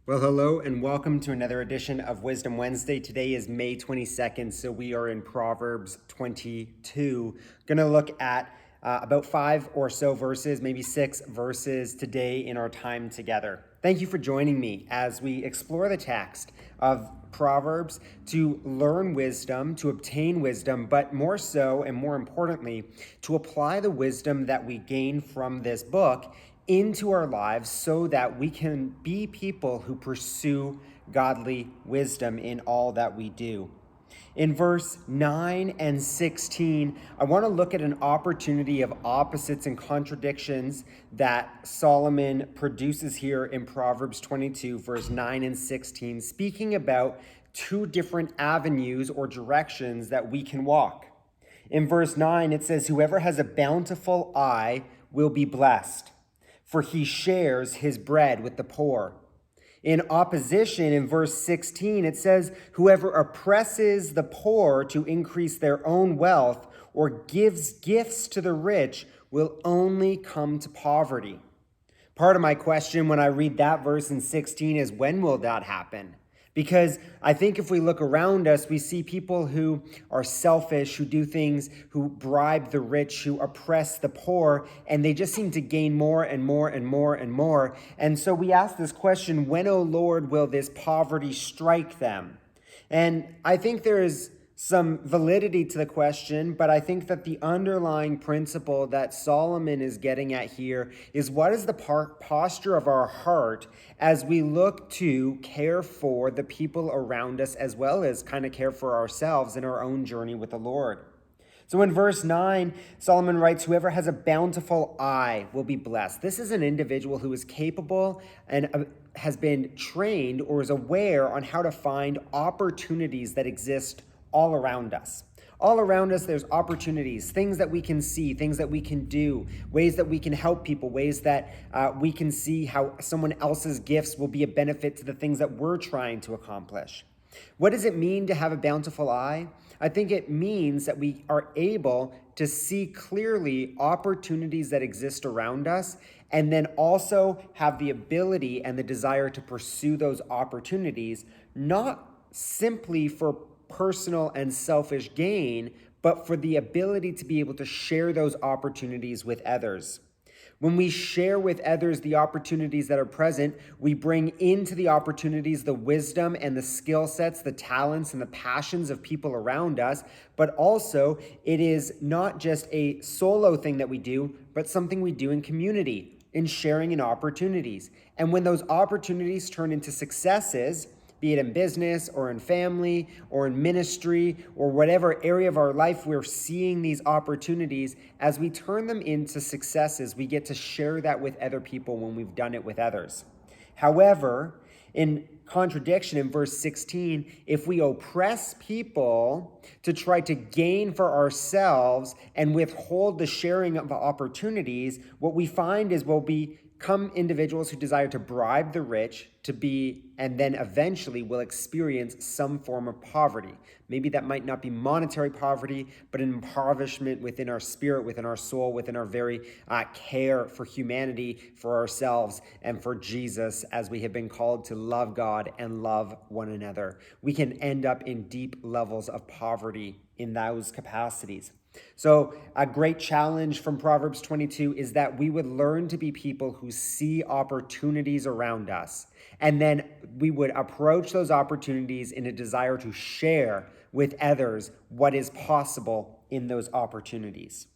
Well, hello and welcome to another edition of Wisdom Wednesday. Today is May 22nd, so we are in Proverbs 22. Going to look at about 5 or so verses, maybe 6 verses today in our time together. Thank you for joining me as we explore the text of Proverbs to learn wisdom, to obtain wisdom, but more so and more importantly, to apply the wisdom that we gain from this book into our lives so that we can be people who pursue godly wisdom in all that we do. In verse 9 and 16, I want to look at an opportunity of opposites and contradictions that Solomon produces here in Proverbs 22, verse 9 and 16, speaking about two different avenues or directions that we can walk. In verse 9, it says, "Whoever has a bountiful eye will be blessed, for he shares his bread with the poor." In opposition, in verse 16, it says, "Whoever oppresses the poor to increase their own wealth or gives gifts to the rich will only come to poverty." Part of my question when I read that verse in 16 is, when will that happen? Because I think if we look around us, we see people who are selfish, who do things, who bribe the rich, who oppress the poor, and they just seem to gain more and more and more and more. And so we ask this question, when, O Lord, will this poverty strike them? And I think there is some validity to the question, but I think that the underlying principle that Solomon is getting at here is, what is the posture of our heart as we look to care for the people around us as well as kind of care for ourselves in our own journey with the Lord? So in verse 9, Solomon writes, "Whoever has a bountiful eye will be blessed." This is an individual who is capable and has been trained or is aware on how to find opportunities that exist all around us. All around us, there's opportunities, things that we can see, things that we can do, ways that we can help people, ways that we can see how someone else's gifts will be a benefit to the things that we're trying to accomplish. What does it mean to have a bountiful eye? I think it means that we are able to see clearly opportunities that exist around us, and then also have the ability and the desire to pursue those opportunities, not simply for personal and selfish gain, but for the ability to be able to share those opportunities with others. When we share with others the opportunities that are present, we bring into the opportunities the wisdom and the skill sets, the talents and the passions of people around us, but also it is not just a solo thing that we do, but something we do in community, in sharing in opportunities. And when those opportunities turn into successes, be it in business or in family or in ministry or whatever area of our life we're seeing these opportunities, as we turn them into successes, we get to share that with other people when we've done it with others. However, in contradiction in verse 16, if we oppress people to try to gain for ourselves and withhold the sharing of opportunities, what we find is we'll become individuals who desire to bribe the rich to be, and then eventually will experience some form of poverty. Maybe that might not be monetary poverty, but an impoverishment within our spirit, within our soul, within our very care for humanity, for ourselves, and for Jesus, as we have been called to love God and love one another. We can end up in deep levels of poverty in those capacities. So a great challenge from Proverbs 22 is that we would learn to be people who see opportunities around us, and then we would approach those opportunities in a desire to share with others what is possible in those opportunities.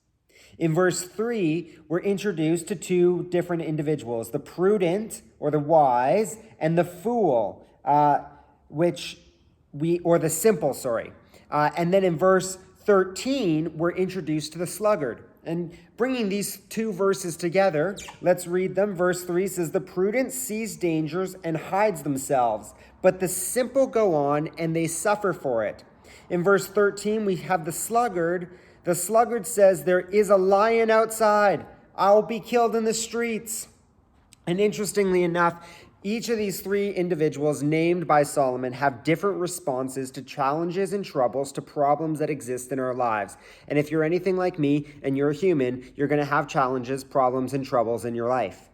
In verse 3, we're introduced to two different individuals, the prudent or the wise and the fool, or the simple, and then in verse 13, we're introduced to the sluggard. And bringing these two verses together, let's read them. Verse 3 says, "The prudent sees dangers and hides themselves, but the simple go on and they suffer for it." In verse 13, we have the sluggard. The sluggard says, "There is a lion outside. I'll be killed in the streets." And interestingly enough, each of these three individuals named by Solomon have different responses to challenges and troubles, to problems that exist in our lives. And if you're anything like me and you're a human, you're going to have challenges, problems, and troubles in your life.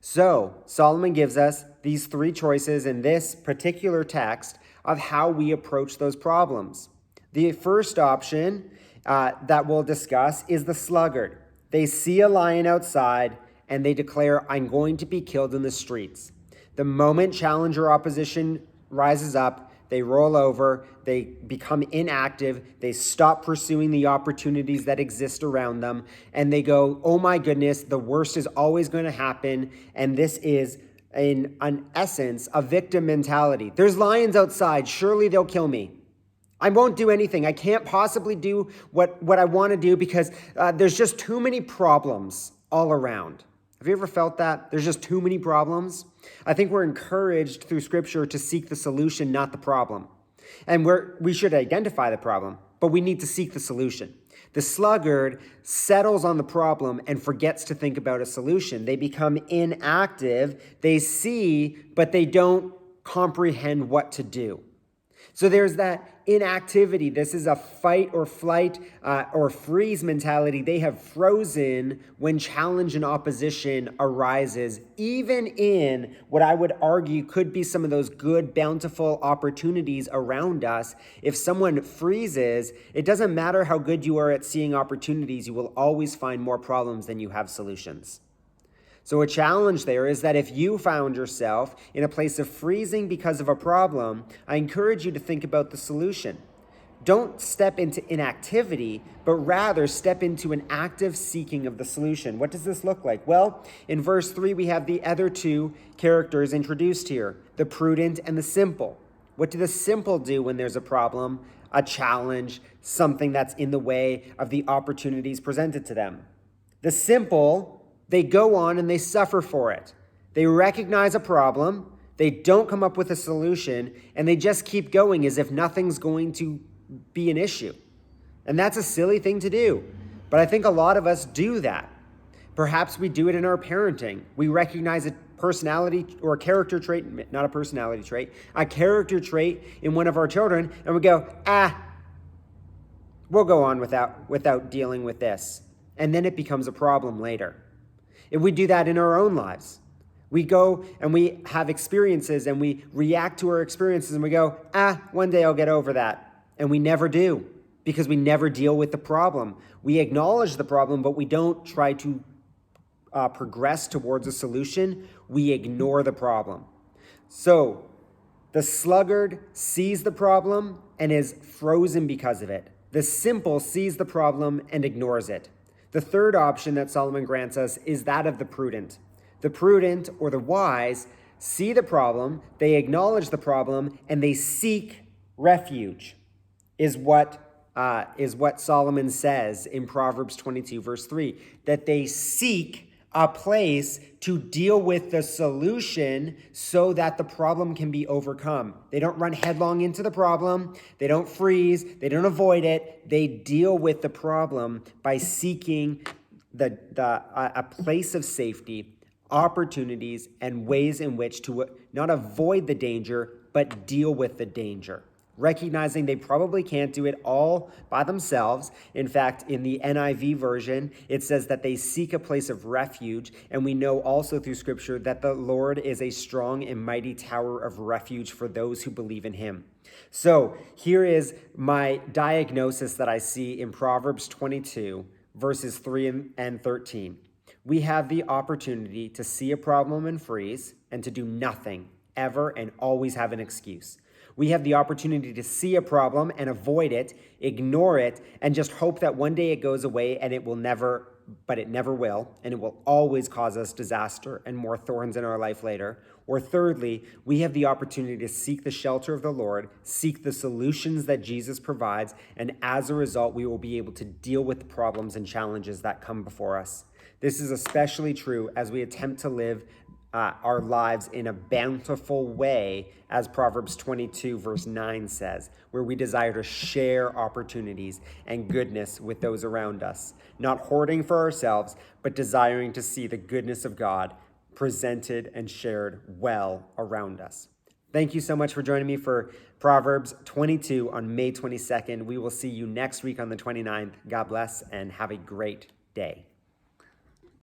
So Solomon gives us these three choices in this particular text of how we approach those problems. The first option that we'll discuss is the sluggard. They see a lion outside and they declare, I'm going to be killed in the streets. The moment challenge or opposition rises up, they roll over, they become inactive, they stop pursuing the opportunities that exist around them, and they go, oh my goodness, the worst is always going to happen, and this is, in essence, a victim mentality. There's lions outside, surely they'll kill me. I won't do anything. I can't possibly do what I want to do because there's just too many problems all around. Have you ever felt that? There's just too many problems. I think we're encouraged through Scripture to seek the solution, not the problem. And we should identify the problem, but we need to seek the solution. The sluggard settles on the problem and forgets to think about a solution. They become inactive. They see, but they don't comprehend what to do. So there's that inactivity. This is a fight or flight or freeze mentality. They have frozen when challenge and opposition arises, even in what I would argue could be some of those good, bountiful opportunities around us. If someone freezes, it doesn't matter how good you are at seeing opportunities, you will always find more problems than you have solutions. So a challenge there is that if you found yourself in a place of freezing because of a problem, I encourage you to think about the solution. Don't step into inactivity, but rather step into an active seeking of the solution. What does this look like? Well, in verse 3, we have the other two characters introduced here, the prudent and the simple. What do the simple do when there's a problem, a challenge, something that's in the way of the opportunities presented to them? The simple, they go on and they suffer for it. They recognize a problem, they don't come up with a solution, and they just keep going as if nothing's going to be an issue. And that's a silly thing to do. But I think a lot of us do that. Perhaps we do it in our parenting. We recognize a personality or a character trait, not a personality trait, a character trait in one of our children, and we go, we'll go on without dealing with this. And then it becomes a problem later. If we do that in our own lives, we go and we have experiences and we react to our experiences and we go, one day I'll get over that. And we never do because we never deal with the problem. We acknowledge the problem, but we don't try to progress towards a solution. We ignore the problem. So the sluggard sees the problem and is frozen because of it. The simple sees the problem and ignores it. The third option that Solomon grants us is that of the prudent. The prudent or the wise see the problem, they acknowledge the problem, and they seek refuge, is what Solomon says in Proverbs 22, verse 3, that they seek a place to deal with the solution so that the problem can be overcome. They don't run headlong into the problem. They don't freeze. They don't avoid it. They deal with the problem by seeking a place of safety, opportunities, and ways in which to not avoid the danger, but deal with the danger. Recognizing they probably can't do it all by themselves. In fact, in the NIV version, it says that they seek a place of refuge. And we know also through Scripture that the Lord is a strong and mighty tower of refuge for those who believe in him. So here is my diagnosis that I see in Proverbs 22, verses 3 and 13. We have the opportunity to see a problem and freeze and to do nothing ever and always have an excuse. We have the opportunity to see a problem and avoid it, ignore it, and just hope that one day it goes away, and it never will, and it will always cause us disaster and more thorns in our life later. Or thirdly, we have the opportunity to seek the shelter of the Lord, seek the solutions that Jesus provides, and as a result, we will be able to deal with the problems and challenges that come before us. This is especially true as we attempt to live our lives in a bountiful way, as Proverbs 22 verse 9 says, where we desire to share opportunities and goodness with those around us, not hoarding for ourselves, but desiring to see the goodness of God presented and shared well around us. Thank you so much for joining me for Proverbs 22 on May 22nd. We will see you next week on the 29th. God bless and have a great day.